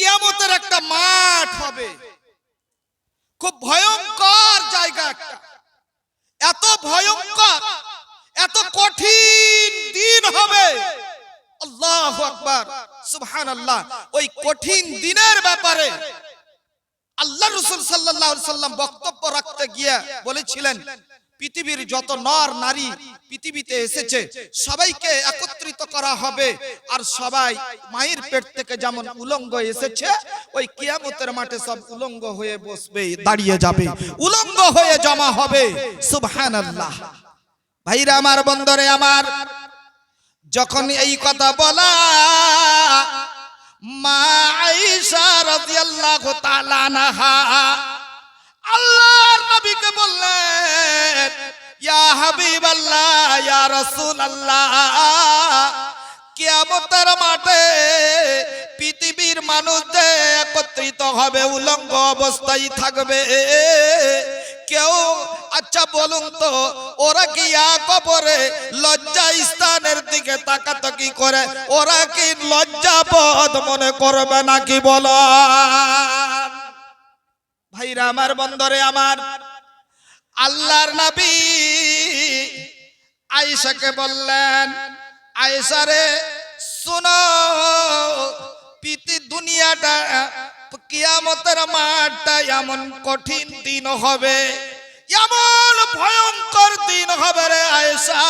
কিয়ামতের একটা মাঠ হবে, খুব ভয়ঙ্কর জায়গা একটা, এত ভয়ঙ্কর, এত কঠিন দিন হবে। আল্লাহু আকবার, সুবহানাল্লাহ। ওই কঠিন দিনের ব্যাপারে আল্লাহ রাসূল সাল্লাল্লাহু আলাইহি সাল্লাম বক্তব্য রাখতে গিয়ে বলেছিলেন, পৃথিবীর যত নর নারী পৃথিবীতে এসেছে সবাইকে একত্রিত করা হবে, আর সবাই মায়ের পেট থেকে যেমন উলঙ্গ এসেছে ওই কিয়ামতের মাঠে সব উলঙ্গ হয়ে বসবে, দাঁড়িয়ে যাবে, উলঙ্গ হয়ে জমা হবে। সুবহানাল্লাহ। ভাইরা আমার, বন্দরে আমার, যখন এই কথা বলা মা আয়েশা রাদিয়াল্লাহু তাআলা আনহা আল্লাহর নবীকে বললেন, ইয়া হাবিবাল্লাহ, ইয়া রাসূলুল্লাহ, কিয়ামতের মাঠে পৃথিবীর মানুষদের একত্রিত হবে, উলঙ্গ অবস্থায় থাকবে কেউ। আচ্ছা বলুন তো, ওরা কি কবরে লজ্জা স্থানের দিকে তাকাতাকি করে, ওরা কি লজ্জাবোধ মনে করবে নাকি বলো? ভাইরা আমার, বন্দরে আমার, আল্লাহর নবী আয়েশাকে বললেন, আয়েশা রে শোনো, দুনিয়াটা কিয়ামতের মাঠটা এমন কঠিন দিন হবে, এমন ভয়ঙ্কর দিন হবে রে আয়েশা।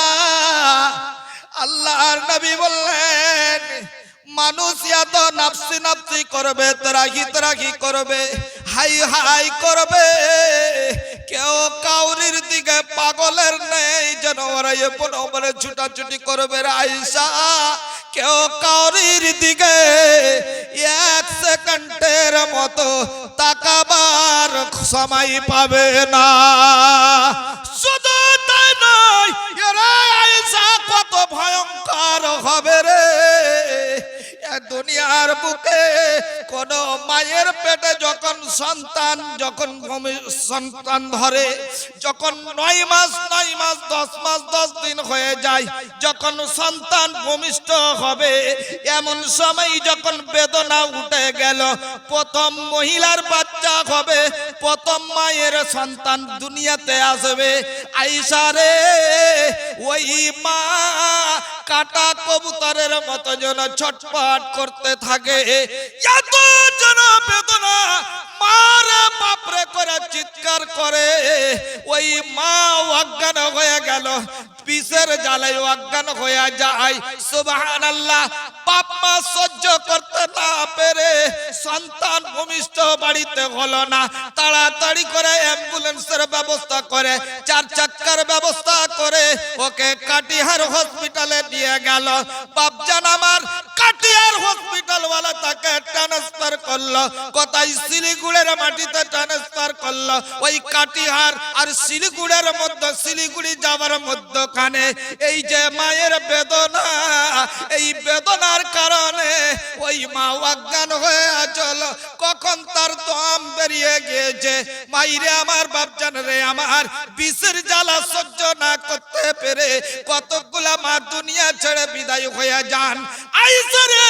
আল্লাহর নবী বললেন, মানুষ এত নাফসি নাফসি করবে, তরাহি তরাহি করবে, হাই হাই করবে, কেউ কাউরির দিকে পাগলের নেই যেন ওরা এপন ওপরে ছুটাছুটি করবে রে আয়েশা। কেউ কাউরির দিকে এক সেকেন্ডের মতো তাকাবার সময় পাবে না। শুধু তাই নয়, এরা আয়েশা কত ভয়ঙ্কর হবে রে। দুনিয়ার বুকে কোন মায়ের পেটে যখন সন্তান ধরে, যখন 9 মাস 10 মাস 10 দিন হয়ে যায়, যখন সন্তান ভূমিষ্ঠ হবে, এমন সময় যখন বেদনা উঠে গেল, প্রথম মহিলার বাচ্চা হবে, প্রথম মায়ের সন্তান দুনিয়াতে আসবে, আয়েশা রে ওই মা কাটা কবুতরের মতো যেন ছটফট করতে থাকে, এত যেন বেদনা মারে বাপরে করে চিৎকার করে। ওই মা অজ্ঞান হয়ে গেল, বিষের জ্বালায় অজ্ঞান হয়ে যায়। সুবহানাল্লাহ। বাপ মা সহ্য করতে না পেরে সন্তান ভূমিষ্ঠ বাড়িতে হলো না, তাড়াতাড়ি করে অ্যাম্বুলেন্সের ব্যবস্থা করে, 4 চাকার ব্যবস্থা করে ওকে কাটিহার হসপিটালে নিয়ে গেল। বাপজান আমার, কাটিহার হসপিটাল ওয়ালা তাকে ট্রান্সফার করলো, কোথায় শিলিগুড়ির মাটিতে ট্রান্সফার করলো। ওই কাটিহার আর শিলিগুড়ির মধ্যে, শিলিগুড়ি যাওয়ার মধ্যখানে এই যে মায়ের বেদনা, এই বেদনার কারণে ওই মা অজ্ঞান হয়ে চলো, কখন তার দম বেরিয়ে গিয়েছে। মাইরে আমার, বাপজান রে আমার, বিষের জ্বালা সহ্য না করতে পেরে কতগুলা মা দুনিয়া ছেড়ে বিদায় হয়ে যান। আয়েশা রে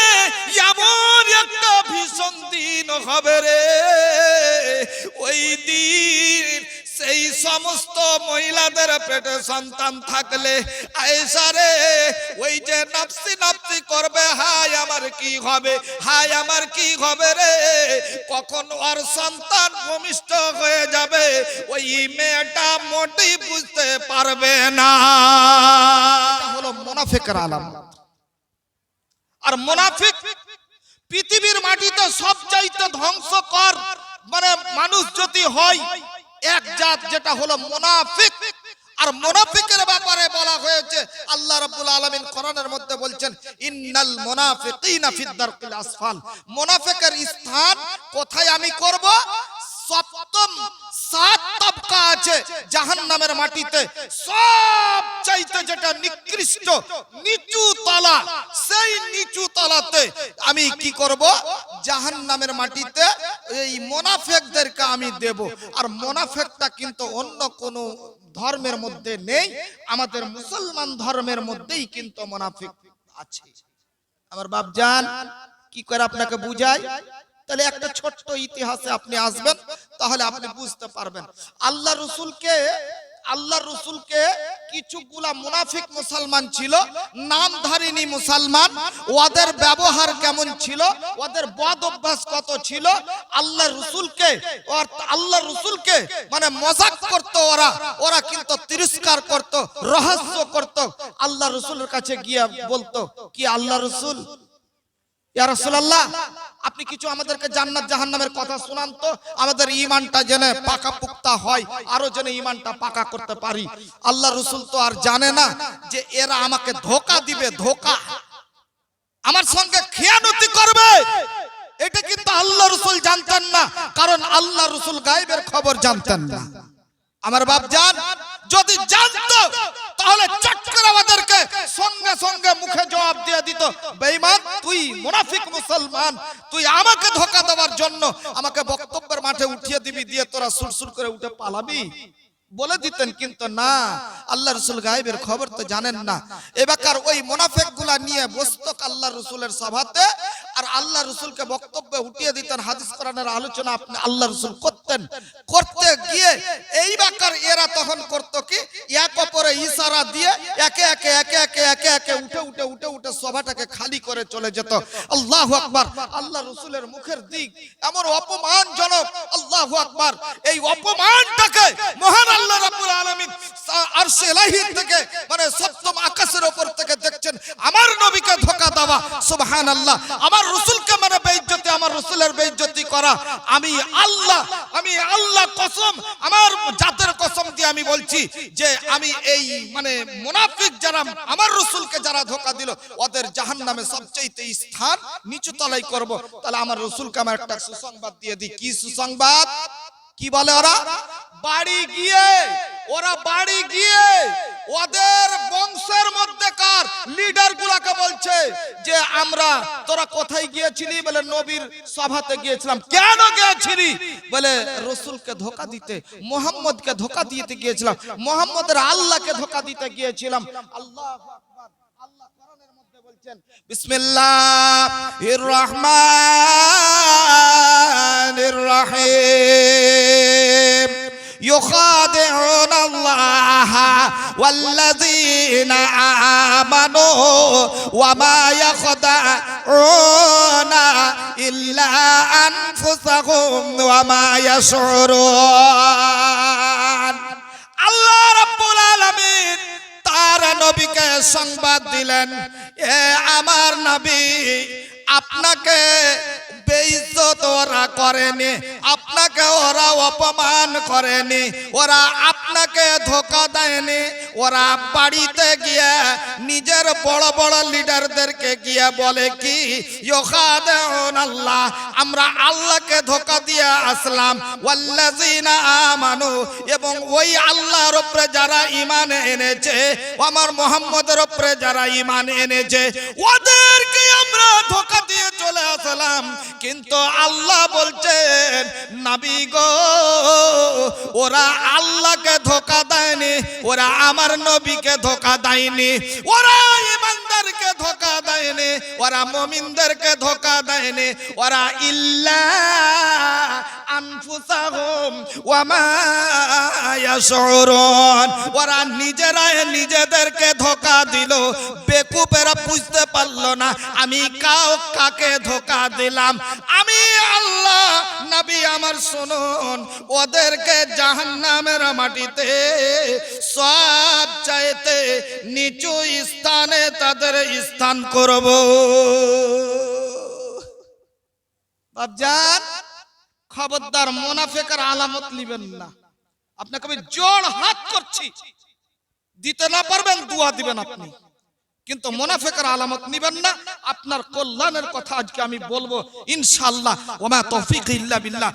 এমন একটা ভীষণ দিন হবে রে, ওই দিন সেই সমস্ত মহিলাদের পেটে সন্তান থাকলে আয়েশা রে ওই যে নাফসি নাফসি করবে, হায় আমার কি হবে, হায় আমার কি হবে রে। কখন ওর সন্তান ভূমিষ্ঠ হয়ে যাবে ওই মেয়েটা মোটেই বুঝতে পারবে না। এটা হলো মুনাফিকের আলামত। আর মুনাফিক পৃথিবীর মাটিতে সবচাইতে ধ্বংসকর মানে মানুষ যদি হয় এক জাত, যেটা হলো মুনাফিক। আর মুনাফিকের ব্যাপারে বলা হয়েছে, আল্লাহ রাব্বুল আলামিন কোরআনের মধ্যে বলছেন, ইন্নাল মুনাফিকিনা ফিদ দারকিল আসফাল। মুনাফিকের স্থান কোথায় আমি করব? সপ্তম 7 তবকা আছে জাহান্নামের মাটিতে, সবচাইতে যেটা নিকৃষ্ট নিচু তলা, সেই নিচু তলাতে আমি কি করব? জাহান্নামের মাটিতে এই মুনাফিকদেরকে আমি দেব। আর মুনাফিকটা কিন্তু অন্য কোন ধর্মের মধ্যে নেই, আমাদের মুসলমান ধর্মের মধ্যেই কিন্তু মুনাফিক আছে। আমার বাপজান কি করে আপনাকে বুঝাই? তাহলে একটা ছোট্ট ইতিহাসে আপনি আসবেন, তাহলে আপনি বুঝতে পারবেন। আল্লাহ রসুলকে কিছুগুলা মুনাফিক মুসলমান ছিল, নামধারিনী মুসলমান, ওদের ব্যবহার কেমন ছিল, ওদের বদ অভ্যাস কত ছিল, আল্লাহ রসুলকে মানে মজাক করত, ওরা কিন্তু তিরস্কার করত, রহস্য করত। আল্লাহ রসুলের কাছে গিয়ে বলতো কি, আল্লাহ রসুল, ইয়া রাসূলুল্লাহ, আপনি কিছু আমাদেরকে জান্নাত জাহান্নামের কথা শুনান তো, আমাদের ঈমানটা যেন পাকা পুক্তা হয়, আরো যেন ঈমানটা পাকা করতে পারি। আল্লাহ রসুল তো আর জানে না যে এরা আমাকে ধোঁকা দিবে, ধোঁকা, আমার সঙ্গে খেয়ানতি করবে, এটা কিন্তু আল্লাহ রসুল জানতেন না, কারণ আল্লাহ রসুল গায়বের খবর জানতেন না। আমার বাপজান যদি জানতো তাহলে চট করে আমাদেরকে সঙ্গে সঙ্গে মুখে জবাব দিয়ে দিত, বেঈমান, তুই মুনাফিক মুসলমান, তুই আমাকে ধোঁকা দেওয়ার জন্য আমাকে বক্তব্যের মাঠে উঠিয়ে দিবি, দিয়ে তোরা সুরসুর করে উঠে পালাবি, বলে দিতেন। কিন্তু না, আল্লাহ রসুল গায়বের খবর তো জানেন না। এবার ওই মুনাফিক গুলা নিয়ে বসত আল্লাহ রসুলের সভাতে, আর আল্লাহ রসুলকে বক্তব্যে উঠিয়ে দিতেন, হাদিস কোরআনের আলোচনা আপনি আল্লাহ রসুল করতেন। করতে গিয়ে এই বাকার এরা তখন করতো কি, এক অপরে ইশারা দিয়ে একে একে উঠে সভাটাকে খালি করে চলে যেত। আল্লাহু আকবার। আল্লাহ রসুলের মুখের দিক এমন অপমানজনক, আল্লাহু আকবার। এই অপমানটাকে মহান আল্লাহ রাব্বুল আলামিন আরশে ইলাহি থেকে মানে সপ্তম আকাশের উপর থেকে দেখছেন, আমার নবীকে ধোঁকা দেওয়া, সুবহানাল্লাহ, আমার রাসূলকে মানে বেইজ্জতি, আমার রাসূলের বেইজ্জতি করা। আমি আল্লাহ কসম, আমার জাতের কসম দিয়ে আমি বলছি যে আমি এই মানে মুনাফিক যারা আমার রাসূলকে যারা ধোঁকা দিল, ওদের জাহান্নামে সবচেয়ে স্থান নিচু তলায় করব। তাহলে আমার রাসূলকে আমার একটা সুসংবাদ দিয়ে দিই। কি সুসংবাদ? কি বলে ওরা? বাড়ি গিয়ে ওদের বংশের মধ্যেকার লিডার গুলাকে বলছে যে তোরা কোথায় গিয়েছিলি? বলে নবীর সভাতে গিয়েছিলাম। কেন গিয়েছিলি? বলে রসুলকে ধোঁকা দিতে, মুহাম্মদকে ধোঁকা দিতে গিয়েছিলাম, মুহাম্মদের আল্লাহকে ধোঁকা দিতে গিয়েছিলাম। আল্লাহু আকবার। আল্লাহ কোরআনের মধ্যে বলছেন, বিসমিল্লাহির রহমানির রহিম, يخادعون الله والذين آمنوا وما يخدعون إلا أنفسهم وما يشعرون। আল্লাহ রাব্বুল আলামিন তার নবীকে সংবাদ দিলেন, এ আমার নবী, আপনাকে বেইজ্জত ওরা করেনি, আপনাকে ওরা অপমান করেনি, ওরা আপনাকে ধোঁকা দেয়নি। ওরা বাড়িতে গিয়ে নিজের বড় বড় লিডারদেরকে গিয়ে বলে কি, ইউখাদিউন আল্লাহ, আমরা আল্লাহকে ধোঁকা দিয়ে আসলাম, ওয়াল্লাযিনা আমানু, এবং ওই আল্লাহর উপরে যারা ঈমান এনেছে, আমার মুহাম্মদের উপরে যারা ঈমান এনেছে, ওদেরকে আমরা ধোঁকা দিয়ে চলে আসলাম। কিন্তু আল্লাহ বলছেন, নবী গো, ওরা আল্লাহকে ধোঁকা দেয়নি, ওরা আমার নবীকে ধোঁকা দেয়নি, ওরা ঈমানদারকে ধোঁকা দেয়নি, ওরা মুমিনদেরকে ধোঁকা দেয়নি, ওরা ইল্লা আনফুসাহুম ওয়া মা ইয়াশউরুন, ওরা নিজেরাই নিজেদেরকে ধোঁকা দিল। বেকুবেরা বুঝতে পারলো না আমি কাকে ধোঁকা দিলাম। আমি আল্লাহ, নবী আমার শুনুন, ওদেরকে জাহান্নামের মাটিতে সব চাইতে নিচু স্থানে তাদের স্থান করব। বাপজান, খবরদার মুনাফিকের আলামত নিবেন না। আপনাকে আমি জোর হাত করছি, দিতে না পারবেন দোয়া দিবেন আপনি, কিন্তু মুনাফিকের আলামত নিবেন না। আপনার কল্যাণের কথা আজকে আমি বলবো ইনশাআল্লাহ। ওয়া মা তৌফিক ইল্লা বিল্লাহ।